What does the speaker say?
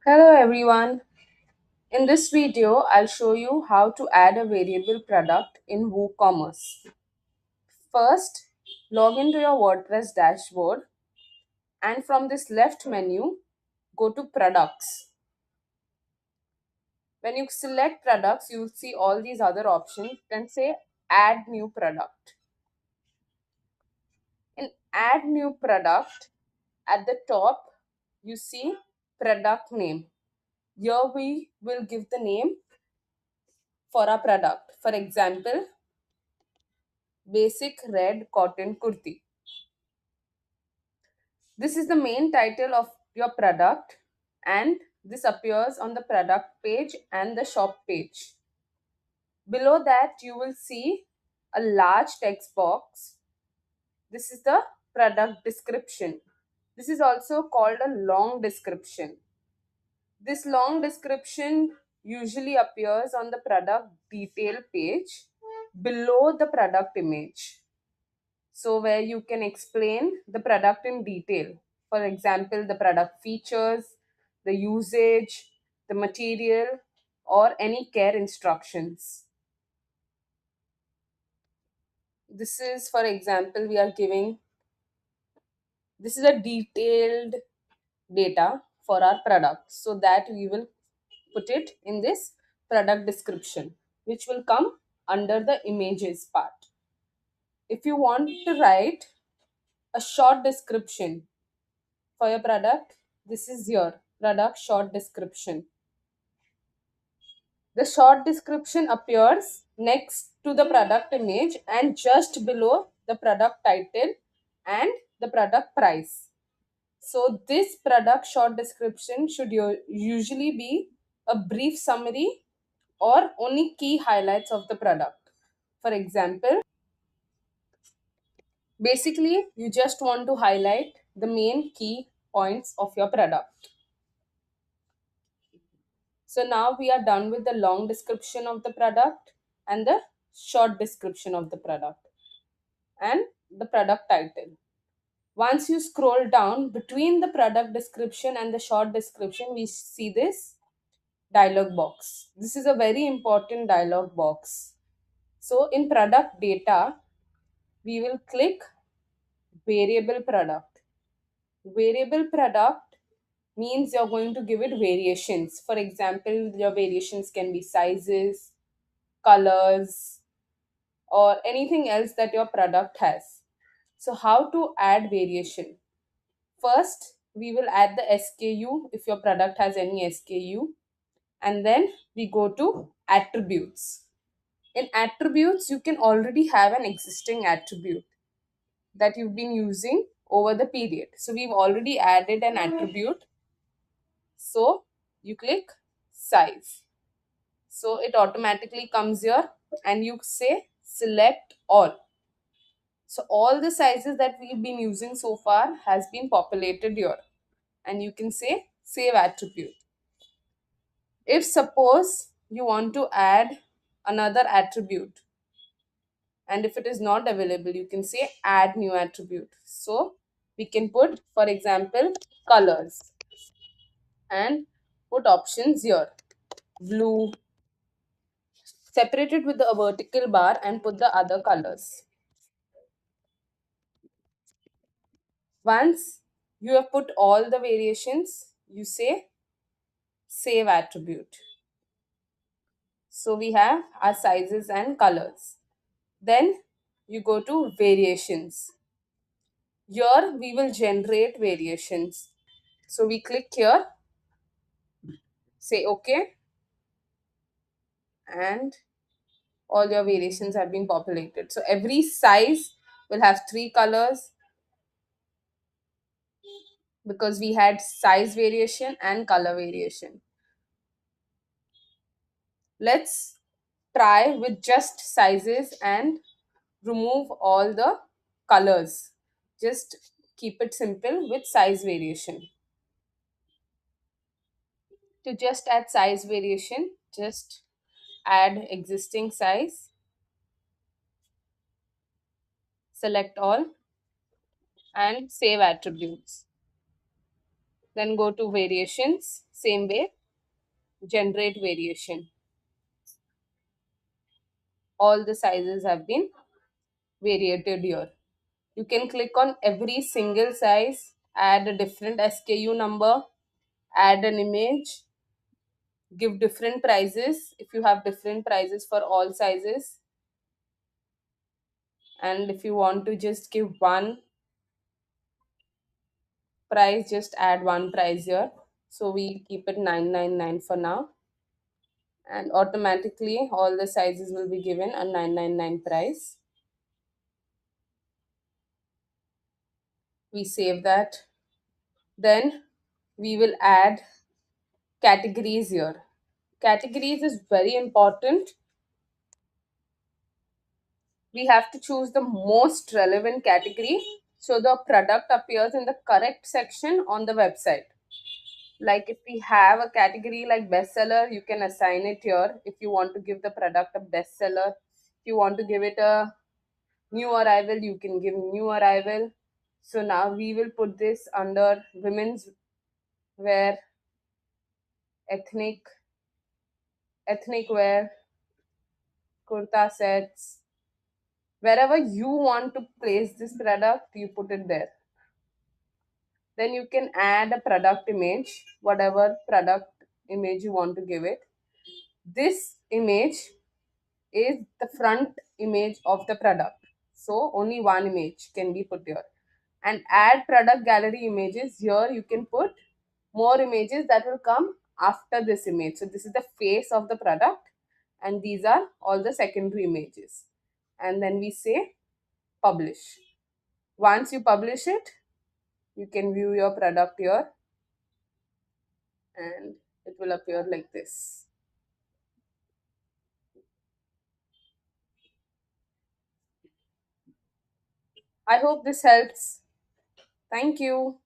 Hello everyone. In this video, I'll show you how to add a variable product in WooCommerce. First, log into your WordPress dashboard and from this left menu, go to products. When you select products, you'll see all these other options. Then say add new product. In add new product, at the top, you see product name. Here we will give the name for our product. For example, basic red cotton kurti. This is the main title of your product and this appears on the product page and the shop page. Below that you will see a large text box. This is the product description. This is also called a long description. This long description usually appears on the product detail page below the product image. So where you can explain the product in detail. For example, the product features, the usage, the material, or any care instructions. This is, for example, we are giving, this is a detailed data for our product. So that we will put it in this product description, which will come under the images part. If you want to write a short description for your product, this is your product short description. The short description appears next to the product image and just below the product title and the product price. So this product short description should usually be a brief summary or only key highlights of the product. For example, basically you just want to highlight the main key points of your product. So now we are done with the long description of the product and the short description of the product and the product title. Once you scroll down between the product description and the short description, we see this dialog box. This is a very important dialog box. So in product data, we will click variable product. Variable product means you're going to give it variations. For example, your variations can be sizes, colors, or anything else that your product has. So, how to add variation? First, we will add the SKU if your product has any SKU, and then we go to attributes. In attributes, you can already have an existing attribute that you've been using over the period. So, we've already added an attribute. So, you click size. So it automatically comes here and you say select all. So all the sizes that we've been using so far has been populated here and you can say save attribute. If suppose you want to add another attribute and if it is not available, you can say add new attribute. So we can put, for example, colors and put options here, blue, separate it with the vertical bar and put the other colors. Once you have put all the variations, you say save attribute. So we have our sizes and colors. Then you go to variations. Here we will generate variations. So we click here, say OK, and all your variations have been populated. So every size will have three colors because we had size variation and color variation. Let's try with just sizes and remove all the colors. Just keep it simple with size variation. To just add size variation, just add existing size, select all and save attributes. Then go to variations, same way, generate variation. All the sizes have been variated here. You can click on every single size, add a different SKU number, add an image, give different prices if you have different prices for all sizes. And if you want to just give one price, just add one price here. So we keep it 999 for now. And automatically all the sizes will be given a 999 price. We save that. Then we will add categories here. Categories is very important. We have to choose the most relevant category so the product appears in the correct section on the website. Like if we have a category like bestseller, you can assign it here. If you want to give the product a bestseller, if you want to give it a new arrival, you can give new arrival. So now we will put this under women's wear, ethnic, ethnic wear, kurta sets. Wherever you want to place this product, you put it there. Then you can add a product image, whatever product image you want to give it. This image is the front image of the product. So only one image can be put here. And add product gallery images. Here you can put more images that will come after this image. So this is the face of the product and these are all the secondary images. And then we say publish. Once you publish it, you can view your product here and it will appear like this. I hope this helps. Thank you.